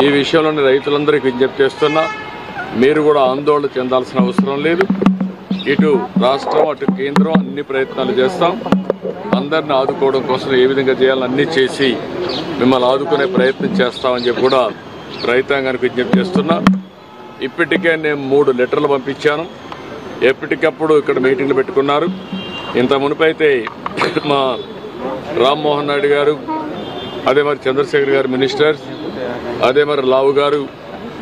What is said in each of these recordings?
ఈ విషయంలోని రైతులందరికీ విజ్ఞప్తి చేస్తున్నా, మీరు కూడా ఆందోళన చెందాల్సిన అవసరం లేదు. ఇటు రాష్ట్రం అటు కేంద్రం అన్ని ప్రయత్నాలు చేస్తాం. అందరిని ఆదుకోవడం కోసం ఏ విధంగా చేయాలని అన్నీ చేసి మిమ్మల్ని ఆదుకునే ప్రయత్నం చేస్తామని చెప్పి కూడా రైతాంగానికి విజ్ఞప్తి చేస్తున్నా. ఇప్పటికే నేను 3 లెటర్లు పంపించాను. ఎప్పటికప్పుడు ఇక్కడ మీటింగ్లు పెట్టుకున్నారు. ఇంత మునుపైతే మా రామ్మోహన్ నాయుడు గారు, అదే మరి చంద్రశేఖర్ గారు మినిస్టర్స్, అదే మరి లావు గారు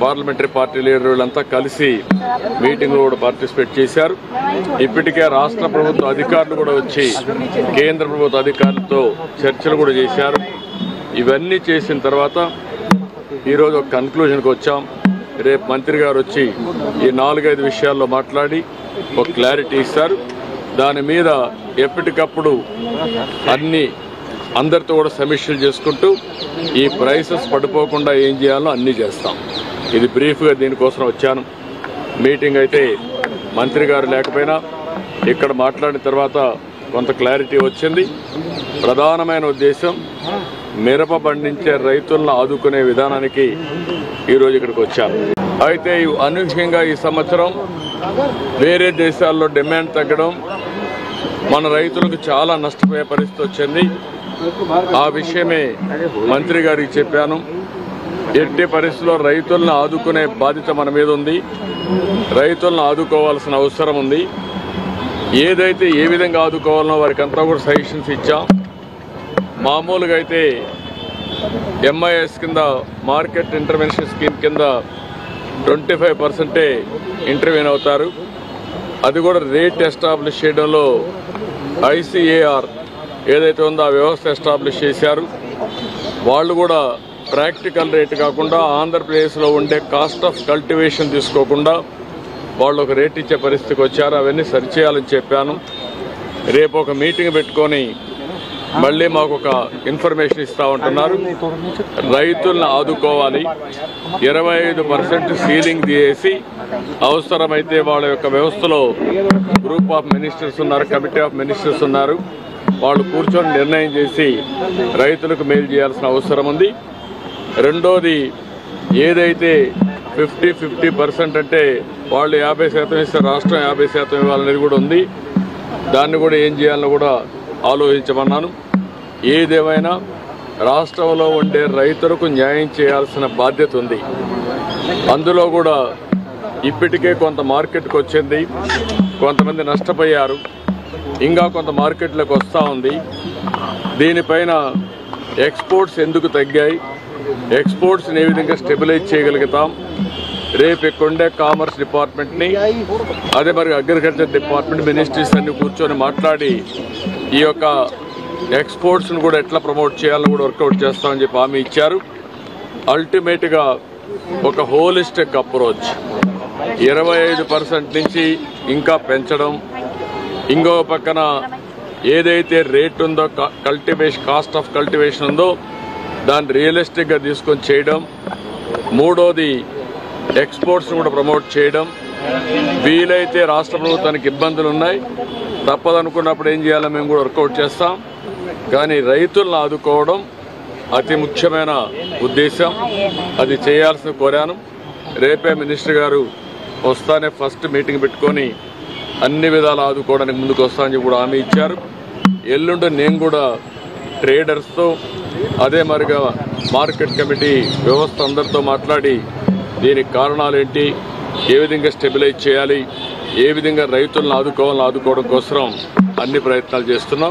పార్లమెంటరీ పార్టీ లీడర్ వీళ్ళంతా కలిసి మీటింగ్లో కూడా పార్టిసిపేట్ చేశారు. ఇప్పటికే రాష్ట్ర ప్రభుత్వ అధికారులు కూడా వచ్చి కేంద్ర ప్రభుత్వ అధికారులతో చర్చలు కూడా చేశారు. ఇవన్నీ చేసిన తర్వాత ఈరోజు ఒక కన్క్లూజన్కి వచ్చాం. రేపు మంత్రి గారు వచ్చి ఈ 4-5 విషయాల్లో మాట్లాడి ఒక క్లారిటీ ఇస్తారు. దాని మీద ఎప్పటికప్పుడు అందరితో కూడా సమీక్షలు చేసుకుంటూ ఈ ప్రైసెస్ పడిపోకుండా ఏం చేయాలో అన్నీ చేస్తాం. ఇది బ్రీఫ్గా దీనికోసం వచ్చాను. మీటింగ్ అయితే మంత్రి గారు లేకపోయినా ఇక్కడ మాట్లాడిన తర్వాత కొంత క్లారిటీ వచ్చింది. ప్రధానమైన ఉద్దేశం మిరప పండించే రైతులను ఆదుకునే విధానానికి ఈరోజు ఇక్కడికి వచ్చాను. అయితే అనూహ్యంగా ఈ సంవత్సరం వేరే దేశాల్లో డిమాండ్ తగ్గడం మన రైతులకు చాలా నష్టపోయే పరిస్థితి వచ్చింది. ఆ విషయమే మంత్రి గారికి చెప్పాను. ఎట్టి పరిస్థితుల్లో రైతులను ఆదుకునే బాధ్యత మన మీద ఉంది. రైతులను ఆదుకోవాల్సిన అవసరం ఉంది. ఏదైతే ఏ విధంగా ఆదుకోవాలనో వారికి అంతా కూడా సజెషన్స్ ఇచ్చాం. మామూలుగా అయితే ఎంఐఎస్ కింద మార్కెట్ ఇంటర్వెన్షన్ స్కీమ్ కింద 25% ఇంటర్వ్యూన్ అవుతారు. అది కూడా రేట్ ఎస్టాబ్లిష్ చేయడంలో ICAR ఏదైతే ఉందో ఆ వ్యవస్థ ఎస్టాబ్లిష్ చేశారు. వాళ్ళు కూడా ప్రాక్టికల్ రేట్ కాకుండా ఆంధ్రప్రదేశ్లో ఉండే కాస్ట్ ఆఫ్ కల్టివేషన్ తీసుకోకుండా వాళ్ళు ఒక రేట్ ఇచ్చే పరిస్థితికి వచ్చారు. అవన్నీ సరిచేయాలని చెప్పాను. రేపు ఒక మీటింగ్ పెట్టుకొని మళ్ళీ మాకు ఒక ఇన్ఫర్మేషన్ ఇస్తూ ఉంటున్నారు. రైతులను ఆదుకోవాలి. 25% సీలింగ్ తీసేసి అవసరమైతే వాళ్ళ యొక్క వ్యవస్థలో గ్రూప్ ఆఫ్ మినిస్టర్స్ ఉన్నారు, కమిటీ ఆఫ్ మినిస్టర్స్ ఉన్నారు. వాళ్ళు కూర్చొని నిర్ణయం చేసి రైతులకు మేలు చేయాల్సిన అవసరం ఉంది. రెండోది, ఏదైతే 50% అంటే వాళ్ళు 50% ఇస్తే రాష్ట్రం 50% ఇవ్వాలనేది కూడా ఉంది. దాన్ని కూడా ఏం చేయాలని కూడా ఆలోచించమన్నాను. ఏదేమైనా రాష్ట్రంలో ఉండే రైతులకు న్యాయం చేయాల్సిన బాధ్యత ఉంది. అందులో కూడా ఇప్పటికే కొంత మార్కెట్కి వచ్చింది, కొంతమంది నష్టపోయారు, ఇంకా కొంత మార్కెట్లోకి వస్తూ ఉంది. దీనిపైన ఎక్స్పోర్ట్స్ ఎందుకు తగ్గాయి, ఎక్స్పోర్ట్స్ని ఏ విధంగా స్టెబిలైజ్ చేయగలుగుతాం. రేపు ఇక్కడుండే కామర్స్ డిపార్ట్మెంట్ని, అదే మరి అగ్రికల్చర్ డిపార్ట్మెంట్ మినిస్ట్రీస్ అన్ని కూర్చొని మాట్లాడి ఈ యొక్క ఎక్స్పోర్ట్స్ను కూడా ఎట్లా ప్రమోట్ చేయాలని కూడా వర్కౌట్ చేస్తామని చెప్పి హామీ ఇచ్చారు. అల్టిమేట్గా ఒక హోలిస్టిక్ అప్రోచ్ 25% నుంచి ఇంకా పెంచడం, ఇంకో పక్కన ఏదైతే రేట్ ఉందో కల్టివేషన్ కాస్ట్ ఆఫ్ కల్టివేషన్ ఉందో దాన్ని రియలిస్టిక్గా తీసుకొని చేయడం. మూడోది, ఎక్స్పోర్ట్స్ను కూడా ప్రమోట్ చేయడం. వీలైతే రాష్ట్ర ప్రభుత్వానికి ఇబ్బందులు ఉన్నాయి, తప్పదనుకున్నప్పుడు ఏం చేయాలో మేము కూడా వర్కౌట్ చేస్తాం. కానీ రైతులను ఆదుకోవడం అతి ముఖ్యమైన ఉద్దేశం. అది చేయాల్సిన కోరాను. రేపే మినిస్టర్ గారు వస్తానే ఫస్ట్ మీటింగ్ పెట్టుకొని అన్ని విధాలు ఆదుకోవడానికి ముందుకు వస్తామని చెప్పి కూడా హామీ ఇచ్చారు. ఎల్లుండి నేను కూడా ట్రేడర్స్తో, అదే మరిగా మార్కెట్ కమిటీ వ్యవస్థ అందరితో మాట్లాడి దీనికి కారణాలు ఏంటి, ఏ విధంగా స్టెబిలైజ్ చేయాలి, ఏ విధంగా రైతులను ఆదుకోవాలని ఆదుకోవడం కోసం అన్ని ప్రయత్నాలు చేస్తున్నాం.